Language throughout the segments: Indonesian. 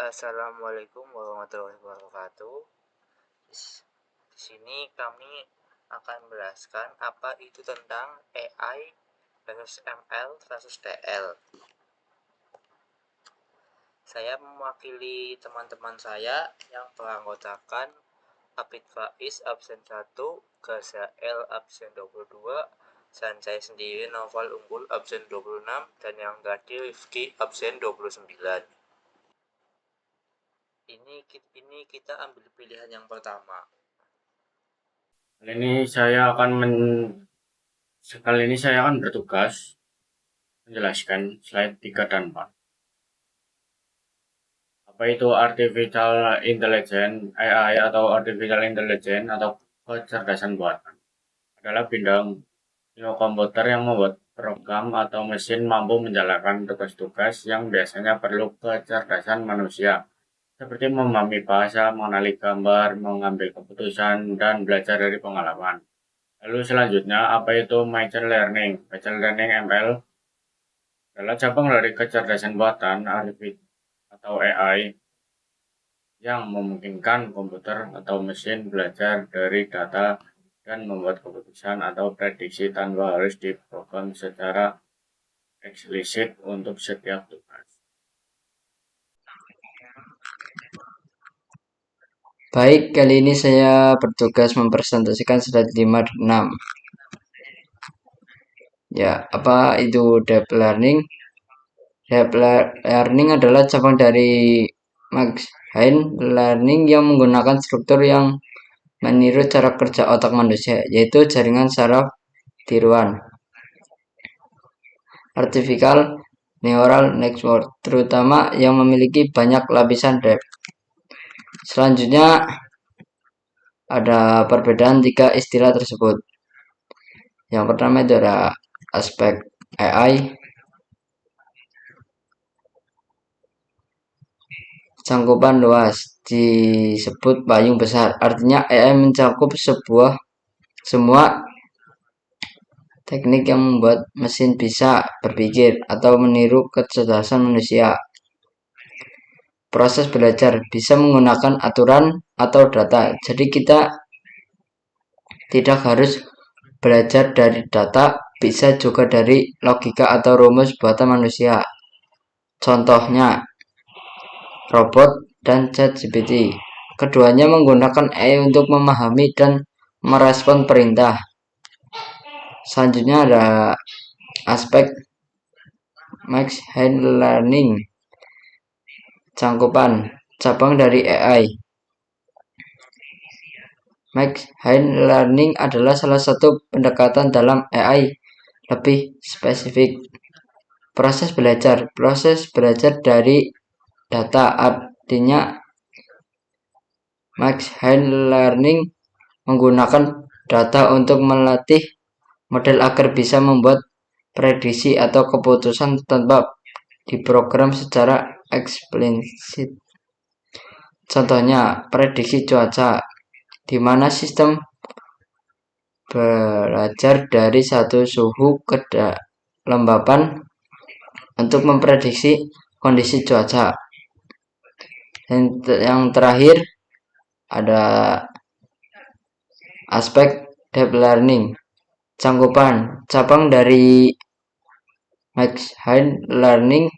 Assalamualaikum warahmatullahi wabarakatuh. Di sini kami akan menjelaskan apa itu tentang AI versus ML versus TL. Saya mewakili teman-teman saya yang beranggotakan Apit Faiz absen 1, Gazael absen 22, dan saya sendiri Noval Unggul absen 26, dan yang tadi Rifki absen 29. Ini kita ambil pilihan yang pertama. Kali ini saya akan bertugas menjelaskan slide 3 dan 4. Apa itu artificial intelligence, AI atau artificial intelligence atau kecerdasan buatan? Adalah bidang ilmu komputer yang membuat program atau mesin mampu menjalankan tugas-tugas yang biasanya perlu kecerdasan manusia, seperti memahami bahasa, mengenali gambar, mengambil keputusan, dan belajar dari pengalaman. Lalu selanjutnya, apa itu machine learning? Machine learning ML adalah cabang dari kecerdasan buatan atau AI yang memungkinkan komputer atau mesin belajar dari data dan membuat keputusan atau prediksi tanpa harus diprogram secara eksplisit untuk setiap tugas. Baik, kali ini saya bertugas mempresentasikan slide 5 dan 6. Ya, apa itu deep learning? Deep learning adalah cabang dari machine learning yang menggunakan struktur yang meniru cara kerja otak manusia, yaitu jaringan saraf tiruan. Artificial neural network, terutama yang memiliki banyak lapisan depth. Selanjutnya ada perbedaan tiga istilah tersebut. Yang pertama itu ada aspek AI, cangkupan luas, disebut payung besar. Artinya AI mencakup semua teknik yang membuat mesin bisa berpikir atau meniru kecerdasan manusia. Proses belajar bisa menggunakan aturan atau data. Jadi kita tidak harus belajar dari data, bisa juga dari logika atau rumus buatan manusia. Contohnya, robot dan ChatGPT. Keduanya menggunakan AI untuk memahami dan merespon perintah. Selanjutnya ada aspek machine learning, cangkupan cabang dari AI. Machine learning adalah salah satu pendekatan dalam AI lebih spesifik. Proses belajar dari data, artinya machine learning menggunakan data untuk melatih model agar bisa membuat prediksi atau keputusan tanpa diprogram secara eksplisit. Contohnya, prediksi cuaca, di mana sistem belajar dari satu suhu kelembapan untuk memprediksi kondisi cuaca. Dan yang terakhir ada aspek deep learning, cangkupan cabang dari machine learning.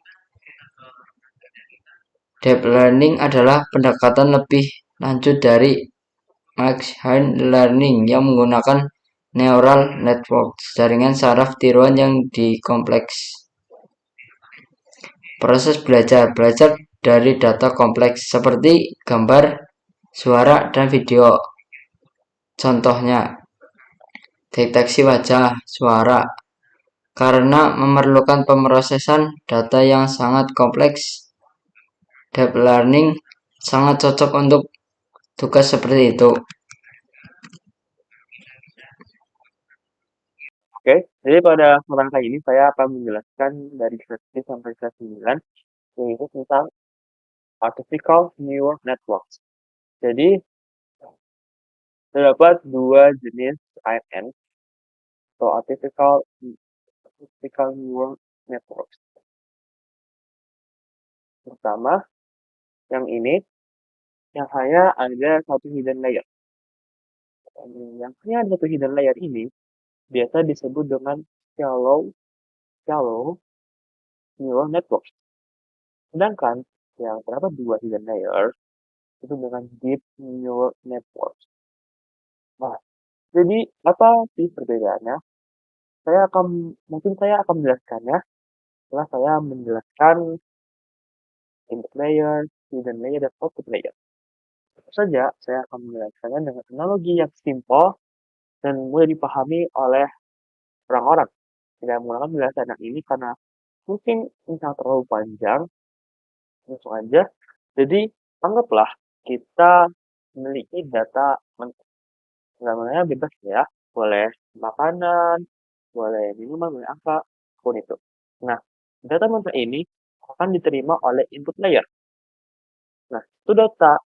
Deep learning adalah pendekatan lebih lanjut dari machine learning yang menggunakan neural network, jaringan saraf tiruan yang dikompleks. Proses belajar dari data kompleks seperti gambar, suara, dan video. Contohnya, deteksi wajah, suara, karena memerlukan pemrosesan data yang sangat kompleks. Deep learning sangat cocok untuk tugas seperti itu. Oke, jadi pada kesempatan kali ini saya akan menjelaskan dari slide 1 sampai slide 9, yaitu tentang Artificial Neural Networks. Jadi, terdapat dua jenis ANN atau Artificial Neural Networks. Pertama, yang ini yang hanya ada satu hidden layer. Yang hanya ada satu hidden layer ini biasa disebut dengan shallow neural network. Sedangkan yang terdapat dua hidden layer itu dengan deep neural network. Nah, jadi apa sih perbedaannya? Mungkin saya akan menjelaskannya setelah saya menjelaskan input layer, hidden layer, dan output layer. Tentu saja saya akan menjelaskannya dengan analogi yang simple dan mudah dipahami oleh orang-orang. Tidak menggunakan penjelasan yang ini karena mungkin ini sangat terlalu panjang, langsung aja. Jadi, anggaplah kita memiliki data mentah. Namanya bebas ya, boleh makanan, boleh minuman, boleh apa, pun itu. Nah, data mentah ini akan diterima oleh input layer. Nah, itu data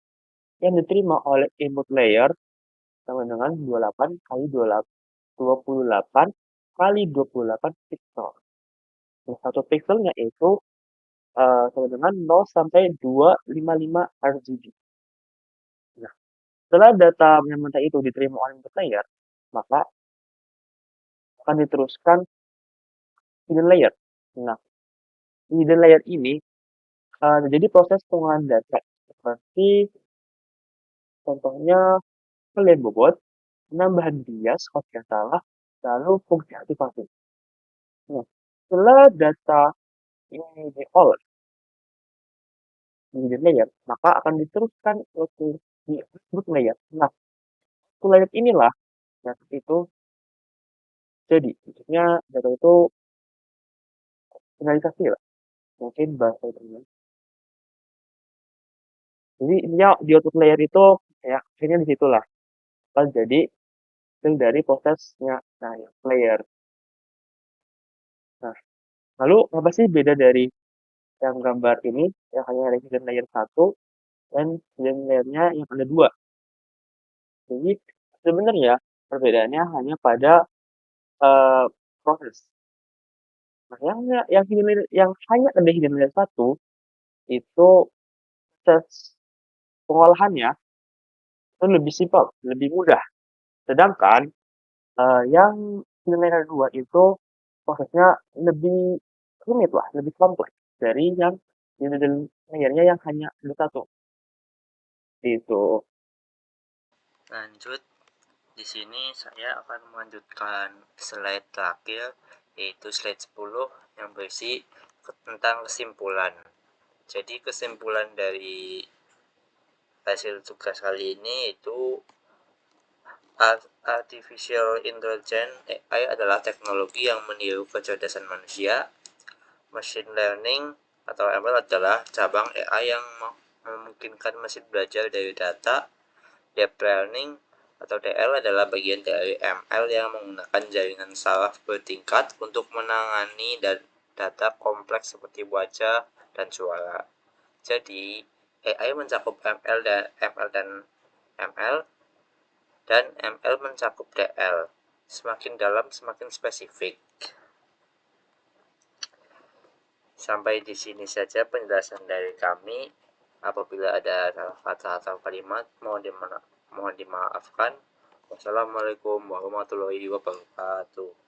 yang diterima oleh input layer sama dengan 28 kali 28 kali 28 pixel. Nah, satu pixelnya itu sama dengan 0 sampai 255 RGB. Nah, setelah data yang mentah itu diterima oleh input layer, maka akan diteruskan hidden layer. Nah, hidden layer ini jadi proses pengolahan data seperti contohnya kalian bobot, penambahan bias kalau tidak salah, lalu fungsi aktivasi. Nah, setelah data ini diolah di hidden layer, maka akan diteruskan ke di output layer. Nah, output layer inilah yang itu jadi, maksudnya data itu finalisasi lah, mungkin bahasa itu. Jadi intinya di output layer itu ya akhirnya di situlah pas jadi hasil dari prosesnya nah layer. Nah, lalu apa sih beda dari yang gambar ini yang hanya ada hidden layer 1 dan hidden layernya yang ada 2? Jadi sebenarnya perbedaannya hanya pada proses. Nah, yang hidden layer, yang hanya ada hidden layer 1 itu proses pengolahannya itu lebih simpel, lebih mudah. Sedangkan yang hidden layer 2 itu prosesnya lebih rumit lah, lebih kompleks dari yang hidden layernya yang hanya ada 1. Itu. Lanjut, di sini saya akan melanjutkan slide terakhir, yaitu slide 10 yang berisi tentang kesimpulan. Jadi kesimpulan dari hasil tugas kali ini itu Artificial Intelligence AI adalah teknologi yang meniru kecerdasan manusia. Machine Learning atau ML adalah cabang AI yang memungkinkan mesin belajar dari data. Deep Learning atau DL adalah bagian dari ML yang menggunakan jaringan saraf bertingkat untuk menangani data kompleks seperti wajah dan suara. Jadi, AI mencakup ML dan ML mencakup DL. Semakin dalam, semakin spesifik. Sampai di sini saja penjelasan dari kami. Apabila ada salah kata atau kalimat, mohon dimaafkan. Wassalamualaikum warahmatullahi wabarakatuh.